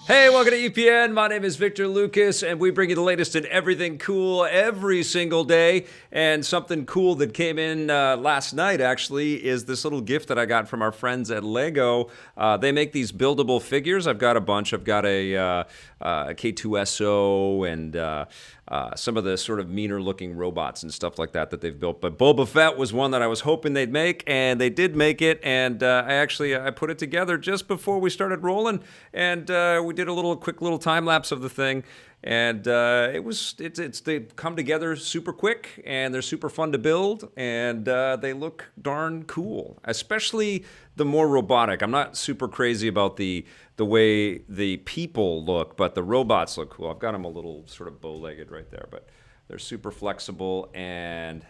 Hey, welcome to EPN. My name is Victor Lucas, and we bring you the latest in everything cool every single day. And something cool that came in last night, actually, is this little gift that I got from our friends at Lego. They make these buildable figures. I've got a bunch. I've got a K2SO and some of the sort of meaner-looking robots and stuff like that they've built. But Boba Fett was one that I was hoping they'd make, and they did make it. And I put it together just before we started rolling, and we did a quick little time lapse of the thing. And they come together super quick, and they're super fun to build, and they look darn cool, especially the more robotic. I'm not super crazy about the way the people look, but the robots look cool. I've got them a little sort of bow-legged right there, but they're super flexible and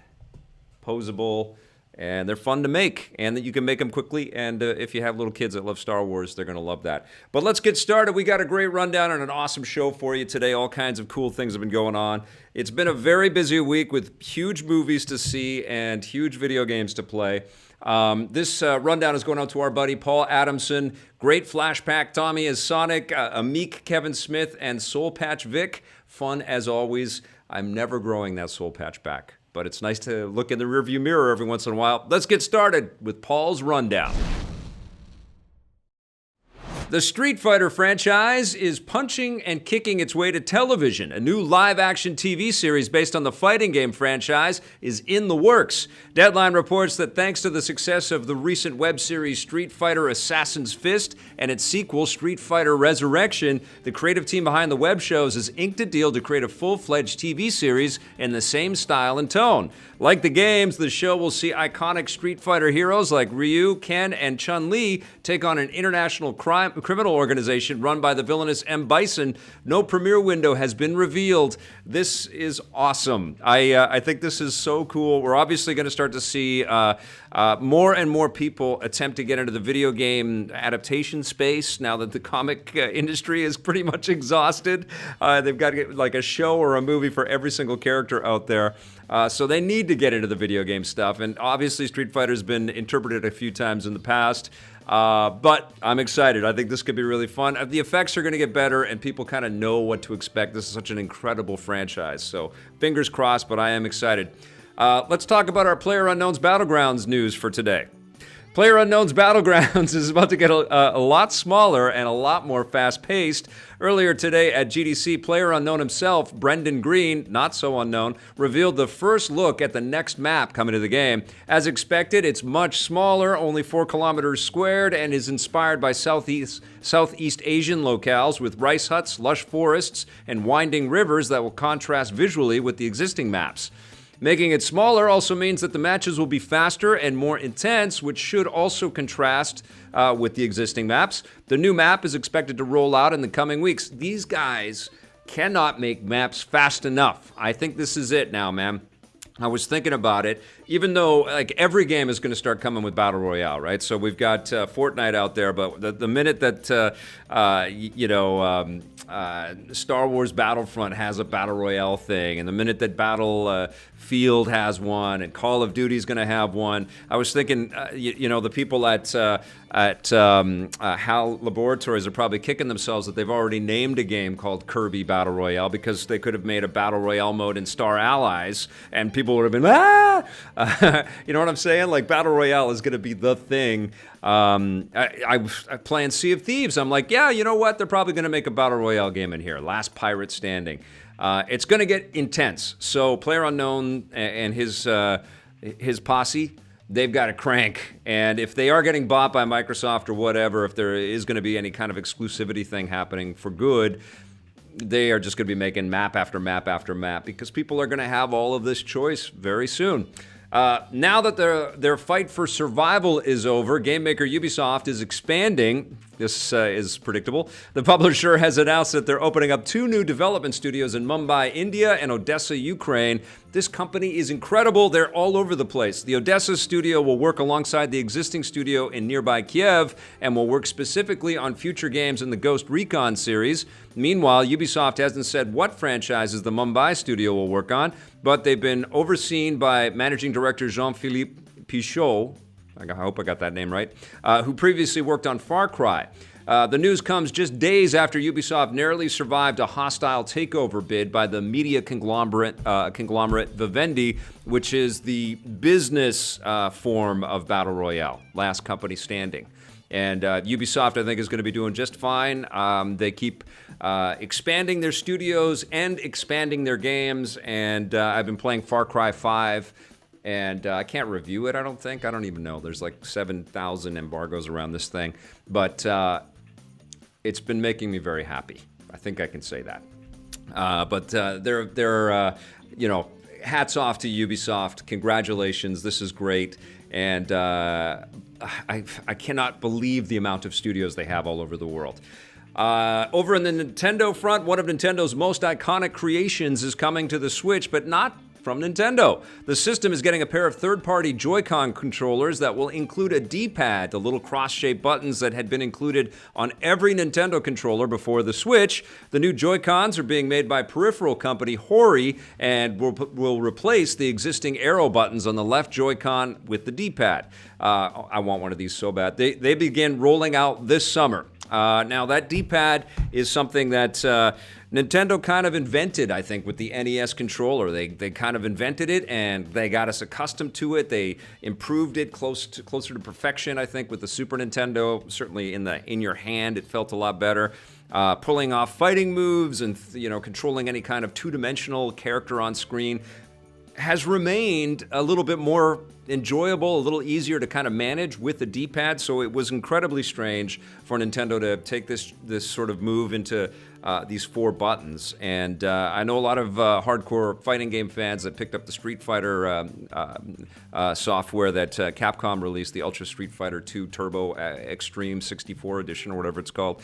posable, and they're fun to make, and that you can make them quickly. And if you have little kids that love Star Wars, they're going to love that. But let's get started. We got a great rundown and an awesome show for you today. All kinds of cool things have been going on. It's been a very busy week with huge movies to see and huge video games to play. This rundown is going out to our buddy Paul Adamson. Great flashback Tommy as Sonic, a meek Kevin Smith, and Soul Patch Vic. Fun as always. I'm never growing that Soul Patch back, but it's nice to look in the rearview mirror every once in a while. Let's get started with Paul's rundown. The Street Fighter franchise is punching and kicking its way to television. A new live-action TV series based on the fighting game franchise is in the works. Deadline reports that thanks to the success of the recent web series Street Fighter Assassin's Fist and its sequel Street Fighter Resurrection, the creative team behind the web shows has inked a deal to create a full-fledged TV series in the same style and tone. Like the games, the show will see iconic Street Fighter heroes like Ryu, Ken, and Chun-Li take on an international criminal organization run by the villainous M. Bison. No premiere window has been revealed. This is awesome. I think this is so cool. We're obviously going to start to see more and more people attempt to get into the video game adaptation space now that the comic industry is pretty much exhausted. They've got to get like a show or a movie for every single character out there. So they need to get into the video game stuff. And obviously Street Fighter's been interpreted a few times in the past. But I'm excited. I think this could be really fun. The effects are going to get better, and people kind of know what to expect. This is such an incredible franchise. So fingers crossed, but I am excited. Let's talk about our PlayerUnknown's Battlegrounds news for today. PlayerUnknown's Battlegrounds is about to get a lot smaller and a lot more fast-paced. Earlier today at GDC, PlayerUnknown himself, Brendan Green, not so unknown, revealed the first look at the next map coming to the game. As expected, it's much smaller, only 4 kilometers squared, and is inspired by Southeast Asian locales with rice huts, lush forests, and winding rivers that will contrast visually with the existing maps. Making it smaller also means that the matches will be faster and more intense, which should also contrast with the existing maps. The new map is expected to roll out in the coming weeks. These guys cannot make maps fast enough. I think this is it now, man. I was thinking about it, even though like every game is going to start coming with Battle Royale, right? So we've got Fortnite out there, but the minute that, Star Wars Battlefront has a Battle Royale thing, and the minute that Battlefield has one, and Call of Duty is going to have one, I was thinking, the people at HAL Laboratories are probably kicking themselves that they've already named a game called Kirby Battle Royale, because they could have made a Battle Royale mode in Star Allies, and people would have been, you know what I'm saying? Like, Battle Royale is going to be the thing. I playing Sea of Thieves. I'm like, yeah, you know what? They're probably going to make a Battle Royale game in here. Last Pirate Standing. It's going to get intense. So PlayerUnknown and his posse, they've got to crank. And if they are getting bought by Microsoft or whatever, if there is going to be any kind of exclusivity thing happening for good, they are just going to be making map after map after map, because people are going to have all of this choice very soon. Now that their fight for survival is over, game maker Ubisoft is expanding. This is predictable. The publisher has announced that they're opening up 2 new development studios in Mumbai, India, and Odessa, Ukraine. This company is incredible. They're all over the place. The Odessa studio will work alongside the existing studio in nearby Kiev and will work specifically on future games in the Ghost Recon series. Meanwhile, Ubisoft hasn't said what franchises the Mumbai studio will work on, but they've been overseen by managing director Jean-Philippe Pichot, I hope I got that name right, who previously worked on Far Cry. The news comes just days after Ubisoft narrowly survived a hostile takeover bid by the media conglomerate Vivendi, which is the business form of Battle Royale, last company standing. And Ubisoft, I think, is going to be doing just fine. They keep expanding their studios and expanding their games. And I've been playing Far Cry 5. And I can't review it, I don't think. I don't even know. There's like 7,000 embargoes around this thing. But it's been making me very happy. I think I can say that. But hats off to Ubisoft. Congratulations. This is great. And I cannot believe the amount of studios they have all over the world. Over in the Nintendo front, one of Nintendo's most iconic creations is coming to the Switch, but not from Nintendo. The system is getting a pair of third-party Joy-Con controllers that will include a D-pad, the little cross-shaped buttons that had been included on every Nintendo controller before the Switch. The new Joy-Cons are being made by peripheral company Hori and will replace the existing arrow buttons on the left Joy-Con with the D-pad. I want one of these so bad. They begin rolling out this summer. Now, that D-pad is something that Nintendo kind of invented, I think, with the NES controller. They kind of invented it, and they got us accustomed to it. They improved it closer to perfection, I think, with the Super Nintendo. Certainly in your hand, it felt a lot better. Pulling off fighting moves and controlling any kind of two-dimensional character on screen has remained a little bit more enjoyable, a little easier to kind of manage with the D-pad. So it was incredibly strange for Nintendo to take this sort of move into these 4 buttons. And I know a lot of hardcore fighting game fans that picked up the Street Fighter software that Capcom released, the Ultra Street Fighter 2 Turbo Extreme 64 edition or whatever it's called.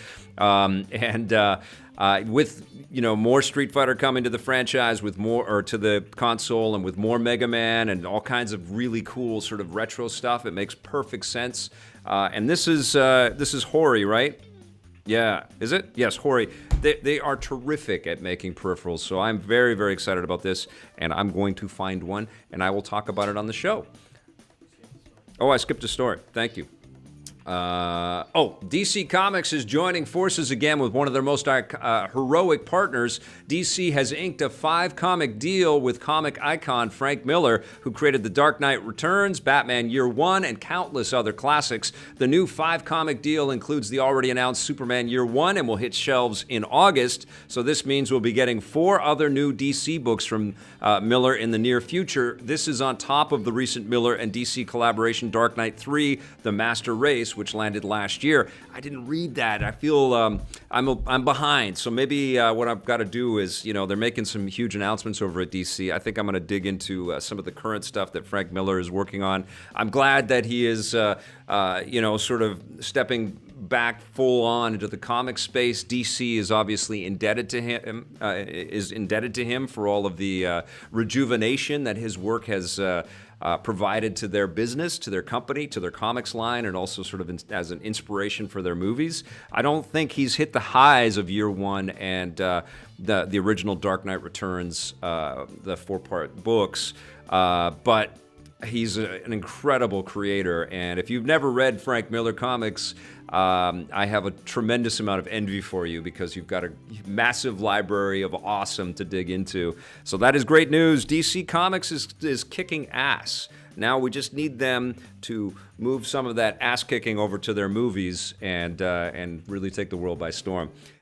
With more Street Fighter coming to the franchise, with more or to the console, and with more Mega Man and all kinds of really cool sort of retro stuff, it makes perfect sense. And this is Hori, right? Yeah, is it? Yes, Hori. They are terrific at making peripherals, so I'm very, very excited about this, and I'm going to find one, and I will talk about it on the show. Oh, I skipped a story. Thank you. DC Comics is joining forces again with one of their most heroic partners. DC has inked a 5-comic deal with comic icon Frank Miller, who created The Dark Knight Returns, Batman Year One, and countless other classics. The new 5-comic deal includes the already announced Superman Year One and will hit shelves in August. So this means we'll be getting 4 other new DC books from Miller in the near future. This is on top of the recent Miller and DC collaboration Dark Knight 3, The Master Race, which landed last year. I didn't read that. I feel I'm behind. So maybe what I've got to do is, they're making some huge announcements over at DC. I think I'm going to dig into some of the current stuff that Frank Miller is working on. I'm glad that he is, sort of stepping back full on into the comic space. DC is obviously indebted to him for all of the rejuvenation that his work has provided to their business, to their company, to their comics line, and also sort of as an inspiration for their movies. I don't think he's hit the highs of Year One and the original Dark Knight Returns, the 4-part books, but he's an incredible creator. And if you've never read Frank Miller comics, I have a tremendous amount of envy for you, because you've got a massive library of awesome to dig into. So that is great news. DC Comics is kicking ass. Now we just need them to move some of that ass kicking over to their movies and really take the world by storm.